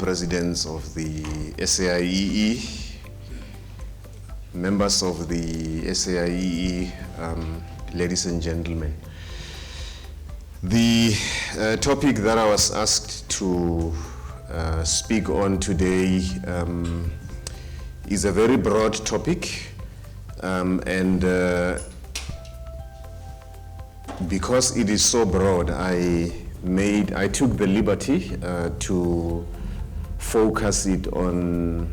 presidents of the SAIEE, members of the SAIEE, ladies and gentlemen. The topic that I was asked to speak on today is a very broad topic, and because it is so broad, I took the liberty to focus it on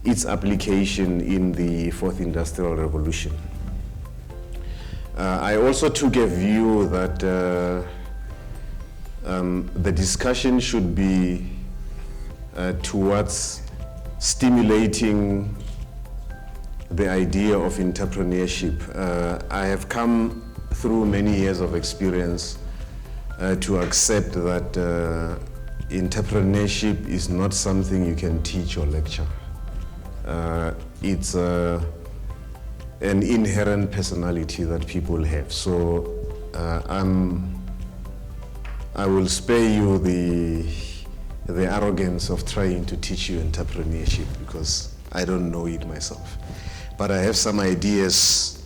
its application in the fourth industrial revolution. I also took a view that the discussion should be towards stimulating the idea of entrepreneurship. I have come through many years of experience to accept that entrepreneurship is not something you can teach or lecture. It's an inherent personality that people have. So I will spare you the arrogance of trying to teach you entrepreneurship, because I don't know it myself. But I have some ideas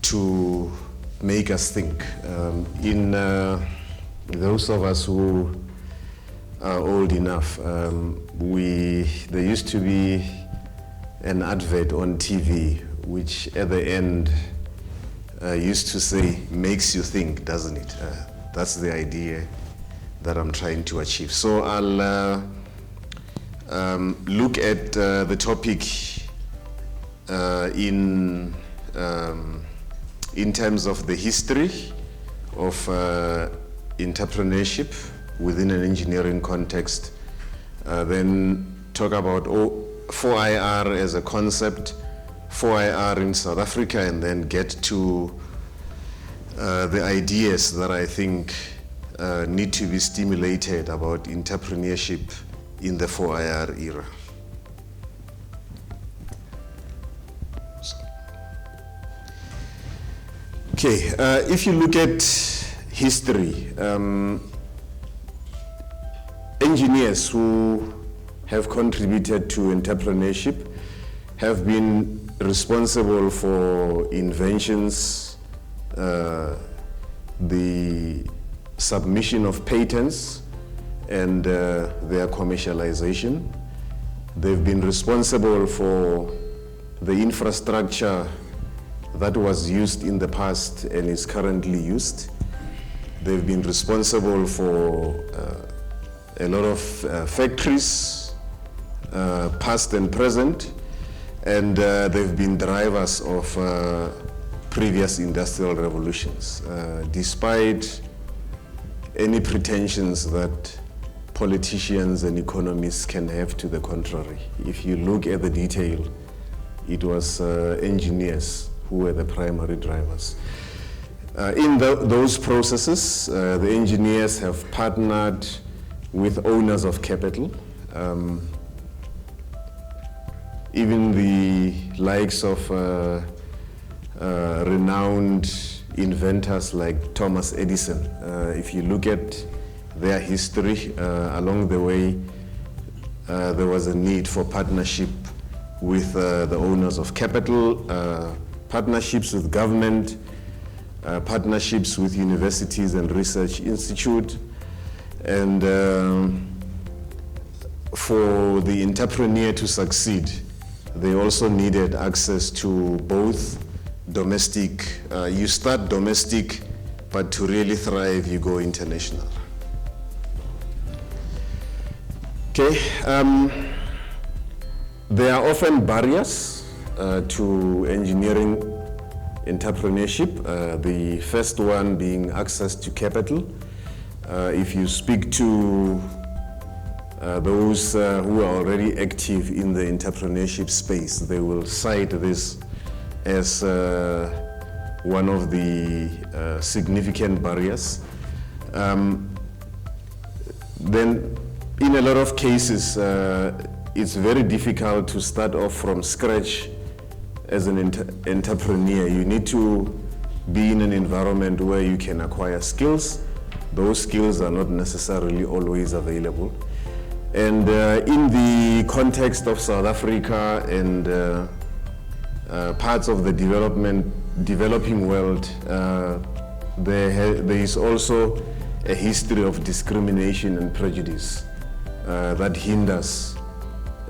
to make us think. In those of us who are old enough, there used to be an advert on TV which at the end used to say, makes you think, doesn't it? That's the idea that I'm trying to achieve. So I'll look at the topic in terms of the history of entrepreneurship within an engineering context, then talk about 4IR as a concept, 4IR in South Africa, and then get to the ideas that I think need to be stimulated about entrepreneurship in the 4IR era. Okay, if you look at history, engineers who have contributed to entrepreneurship have been responsible for inventions, the submission of patents, and their commercialization. They've been responsible for the infrastructure that was used in the past and is currently used. They've been responsible for a lot of factories, past and present, and they've been drivers of previous industrial revolutions, despite any pretensions that politicians and economists can have to the contrary. If you look at the detail, it was engineers who were the primary drivers. In those processes, the engineers have partnered with owners of capital, even the likes of renowned inventors like Thomas Edison. If you look at their history, along the way, there was a need for partnership with the owners of capital, partnerships with government, partnerships with universities and research institutes. And for the entrepreneur to succeed, they also needed access to both domestic, you start domestic, but to really thrive, you go international. Okay, there are often barriers to engineering entrepreneurship. The first one being access to capital. If you speak to those who are already active in the entrepreneurship space, they will cite this as one of the significant barriers. Then, in a lot of cases, it's very difficult to start off from scratch as an entrepreneur. You need to be in an environment where you can acquire skills, those skills are not necessarily always available. And in the context of South Africa and parts of the developing world, there is also a history of discrimination and prejudice that hinders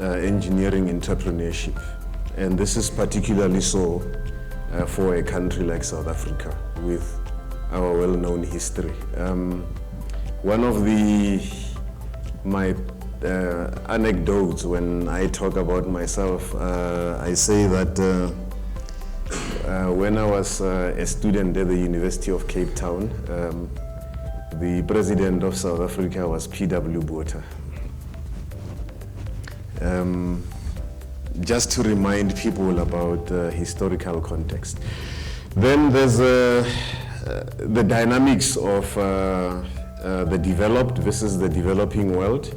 engineering entrepreneurship. And this is particularly so for a country like South Africa with our well-known history. One of my anecdotes when I talk about myself, I say that when I was a student at the University of Cape Town, the president of South Africa was P.W. Botha. Just to remind people about historical context. Then there's the dynamics of the developed versus the developing world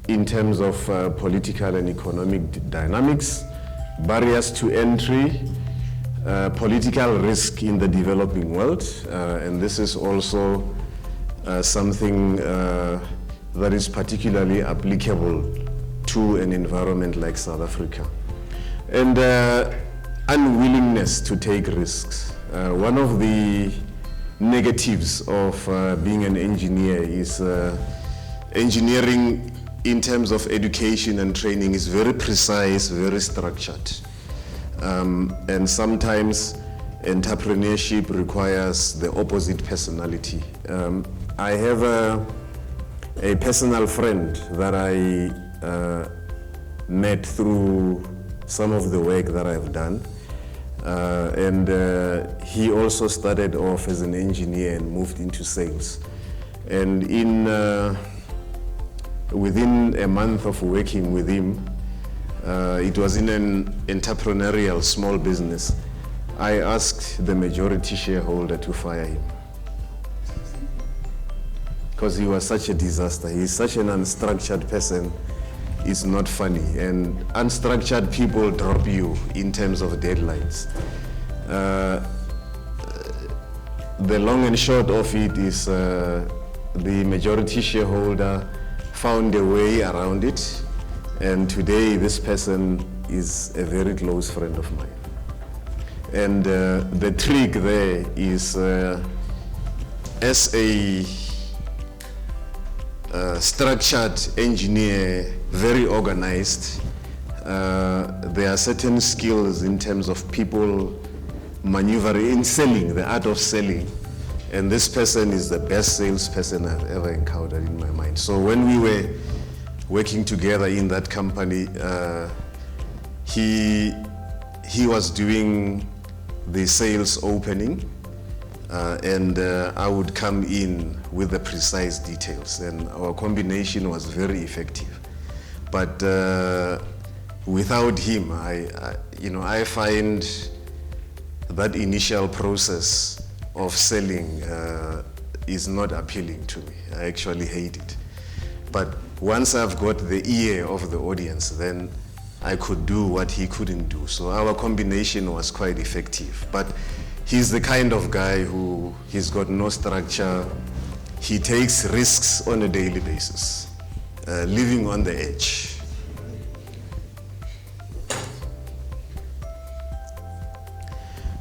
in terms of political and economic dynamics, barriers to entry, political risk in the developing world, and this is also something that is particularly applicable to an environment like South Africa. And unwillingness to take risks. One of the negatives of being an engineer is engineering in terms of education and training is very precise, very structured. And sometimes entrepreneurship requires the opposite personality. I have a personal friend that I met through some of the work that I've done. And he also started off as an engineer and moved into sales. And within a month of working with him, it was in an entrepreneurial small business, I asked the majority shareholder to fire him. Because he was such a disaster. He's such an unstructured person. It's not funny. And unstructured people drop you in terms of deadlines. The long and short of it is the majority shareholder found a way around it. And today this person is a very close friend of mine. And the trick there is as a structured engineer, very organized, there are certain skills in terms of people maneuvering, in selling, the art of selling. And this person is the best salesperson I've ever encountered in my mind. So when we were working together in that company, he was doing the sales opening, and I would come in with the precise details, and our combination was very effective. But without him, I find that initial process of selling is not appealing to me. I actually hate it. But once I've got the ear of the audience, then I could do what he couldn't do. So our combination was quite effective. But he's the kind of guy who, he's got no structure. He takes risks on a daily basis, living on the edge.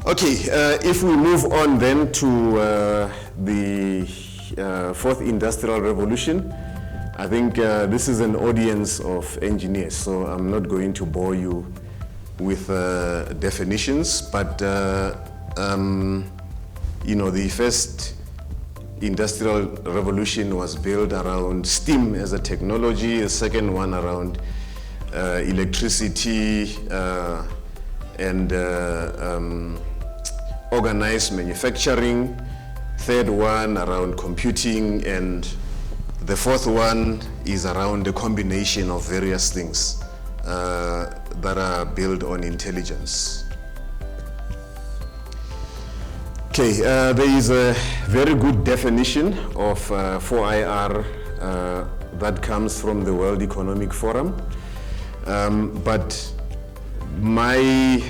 Okay, if we move on then to the fourth industrial revolution, I think this is an audience of engineers, so I'm not going to bore you with definitions, but the first industrial revolution was built around steam as a technology, the second one around electricity and organized manufacturing, third one around computing, and the fourth one is around the combination of various things that are built on intelligence. Okay, there is a very good definition of 4IR that comes from the World Economic Forum, but my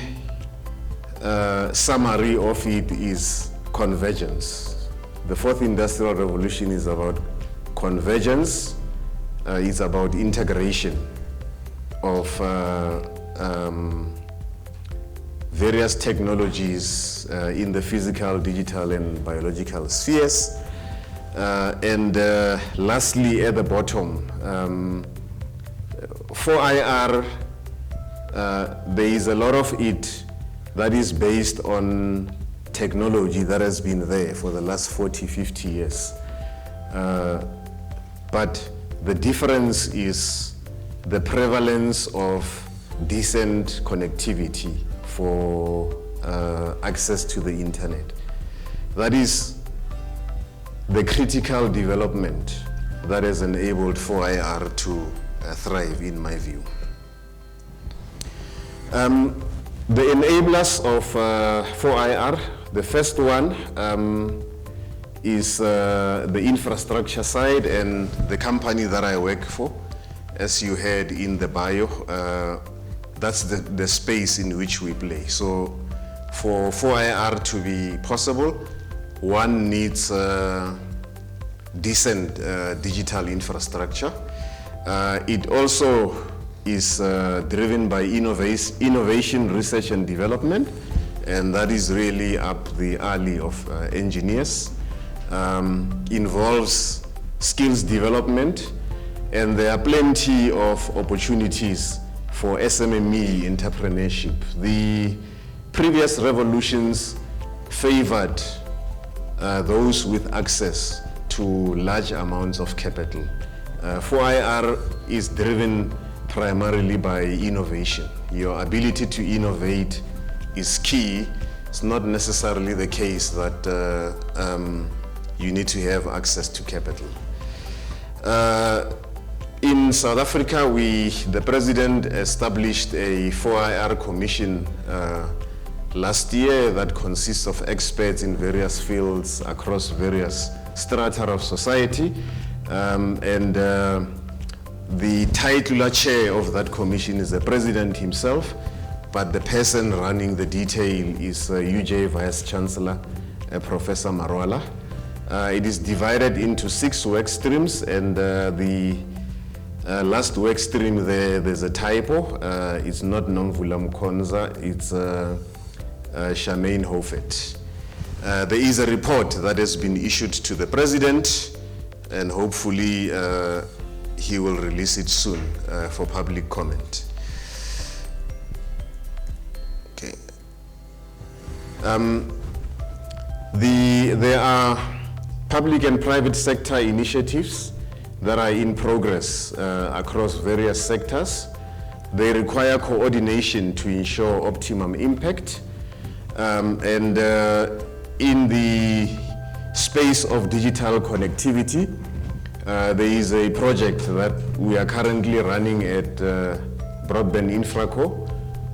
summary of it is convergence. the fourth industrial revolution is about convergence, it's about integration of various technologies in the physical, digital, and biological spheres. And lastly, at the bottom, 4IR, there is a lot of it that is based on technology that has been there for the last 40, 50 years. But the difference is the prevalence of decent connectivity for access to the internet. That is the critical development that has enabled 4IR to thrive, in my view. The enablers of 4IR, the first one is the infrastructure side, and the company that I work for, as you heard in the bio, that's the space in which we play. So for 4IR to be possible, one needs decent digital infrastructure. It also is driven by innovation, research and development, and that is really up the alley of engineers. Involves skills development, and there are plenty of opportunities for SMME entrepreneurship. The previous revolutions favored those with access to large amounts of capital. 4IR is driven primarily by innovation. Your ability to innovate is key. It's not necessarily the case that you need to have access to capital. In South Africa, the president established a 4IR commission last year that consists of experts in various fields across various strata of society. The titular chair of that commission is the president himself, but the person running the detail is UJ Vice Chancellor, Professor Marwala. It is divided into 6 work streams, and the last work stream there's a typo. It's not Nomvula Mkonza, it's Charmaine Hofet. There is a report that has been issued to the president, and hopefully he will release it soon for public comment. Okay. There are public and private sector initiatives that are in progress across various sectors. They require coordination to ensure optimum impact. In the space of digital connectivity, there is a project that we are currently running at Broadband Infraco,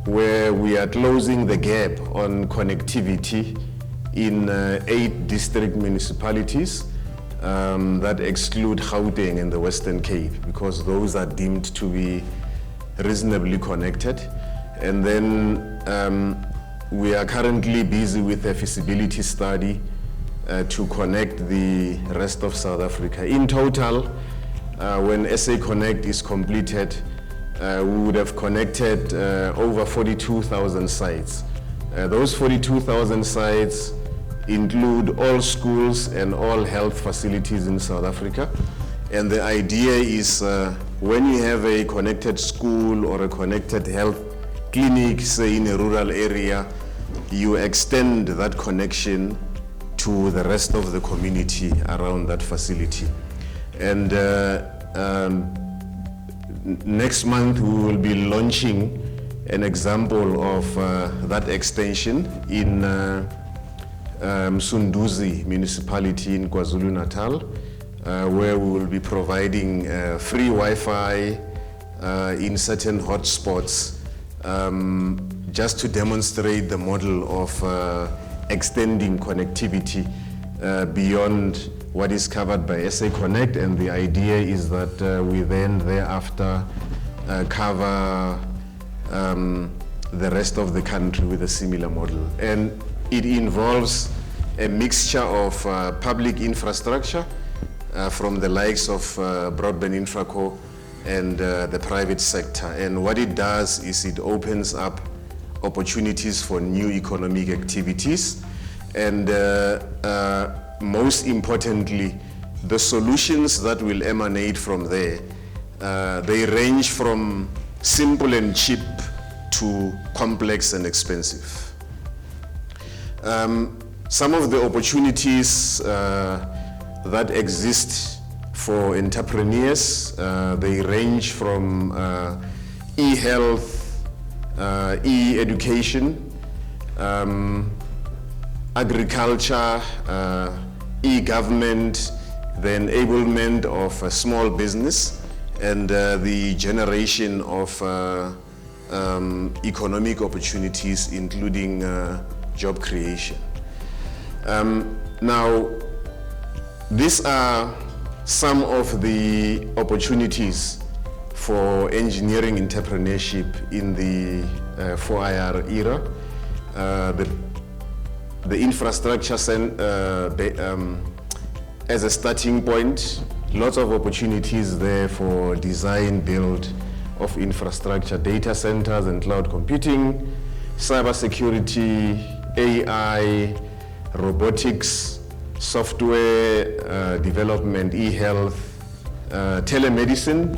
where we are closing the gap on connectivity in 8 district municipalities that exclude Gauteng and the Western Cape, because those are deemed to be reasonably connected. And then we are currently busy with a feasibility study to connect the rest of South Africa. In total, when SA Connect is completed, we would have connected over 42,000 sites. Those 42,000 sites include all schools and all health facilities in South Africa. And the idea is when you have a connected school or a connected health clinic, say in a rural area, you extend that connection to the rest of the community around that facility. And next month we will be launching an example of that extension in Msunduzi municipality in KwaZulu-Natal, where we will be providing free Wi-Fi in certain hotspots, just to demonstrate the model of extending connectivity beyond what is covered by SA Connect. And the idea is that we then thereafter cover the rest of the country with a similar model. And it involves a mixture of public infrastructure from the likes of Broadband Infraco and the private sector. And what it does is it opens up opportunities for new economic activities. And most importantly, the solutions that will emanate from there, they range from simple and cheap to complex and expensive. Some of the opportunities that exist for entrepreneurs, they range from e-health, e-education, agriculture, e-government, the enablement of a small business, and the generation of economic opportunities, including job creation. Now, these are some of the opportunities for engineering entrepreneurship in the 4IR era. The infrastructure as a starting point, lots of opportunities there for design, build of infrastructure, data centers and cloud computing, cybersecurity, AI, robotics, software development, e-health, telemedicine,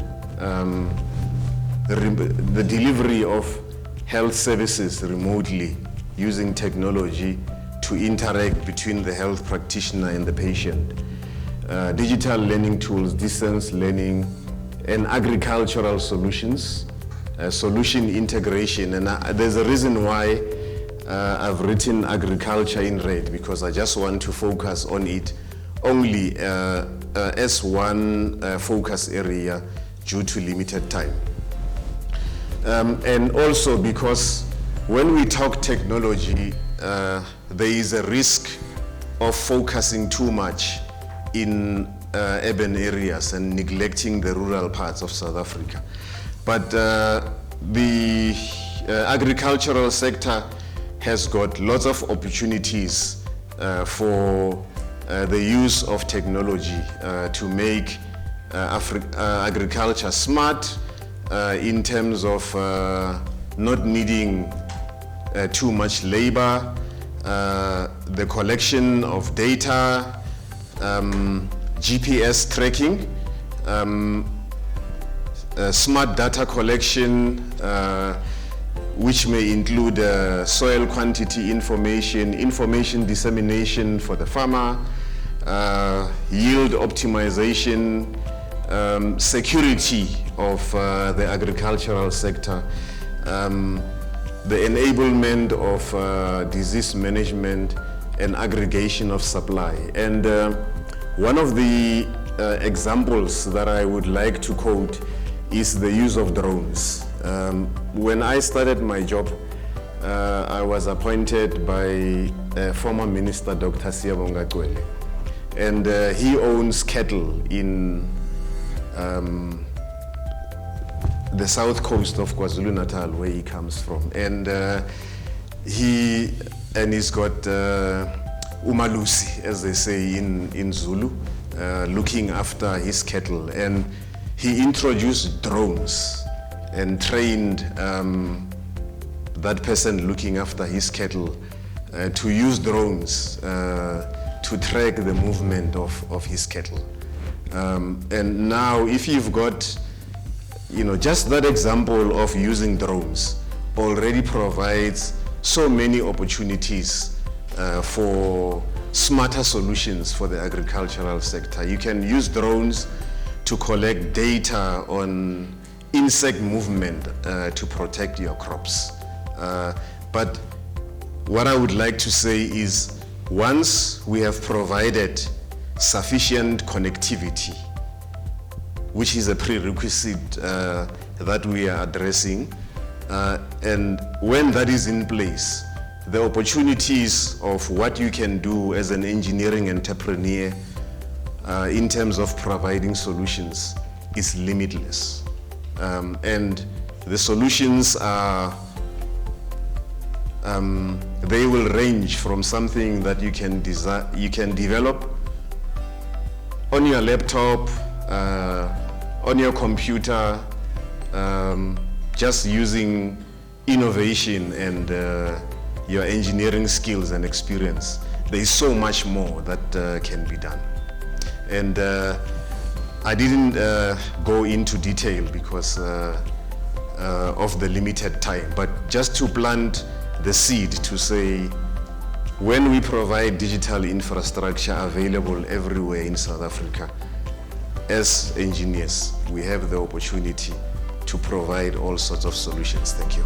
the delivery of health services remotely using technology to interact between the health practitioner and the patient. Digital learning tools, distance learning, and agricultural solutions, solution integration. And there's a reason why I've written agriculture in red, because I just want to focus on it only as one focus area due to limited time. And also because when we talk technology, there is a risk of focusing too much in urban areas and neglecting the rural parts of South Africa. But the agricultural sector has got lots of opportunities for the use of technology to make agriculture smart in terms of not needing too much labor, the collection of data, GPS tracking, smart data collection, which may include soil quantity information, information dissemination for the farmer, yield optimization, security of the agricultural sector, the enablement of disease management and aggregation of supply. And one of the examples that I would like to quote is the use of drones. When I started my job, I was appointed by former Minister Dr. Siyabonga Cwele, and he owns cattle in the south coast of KwaZulu-Natal, where he comes from. And he's got umalusi, as they say in Zulu, looking after his cattle. And he introduced drones and trained that person looking after his cattle to use drones to track the movement of his cattle. And now if you've got, just that example of using drones already provides so many opportunities for smarter solutions for the agricultural sector. You can use drones to collect data on insect movement to protect your crops. But what I would like to say is, once we have provided sufficient connectivity, which is a prerequisite that we are addressing, and when that is in place, the opportunities of what you can do as an engineering entrepreneur in terms of providing solutions is limitless. And the solutions are They will range from something that you can develop on your laptop, on your computer, just using innovation and your engineering skills and experience. There is so much more that can be done. And I didn't go into detail because of the limited time, but just to plant the seed to say, when we provide digital infrastructure available everywhere in South Africa, as engineers, we have the opportunity to provide all sorts of solutions. Thank you.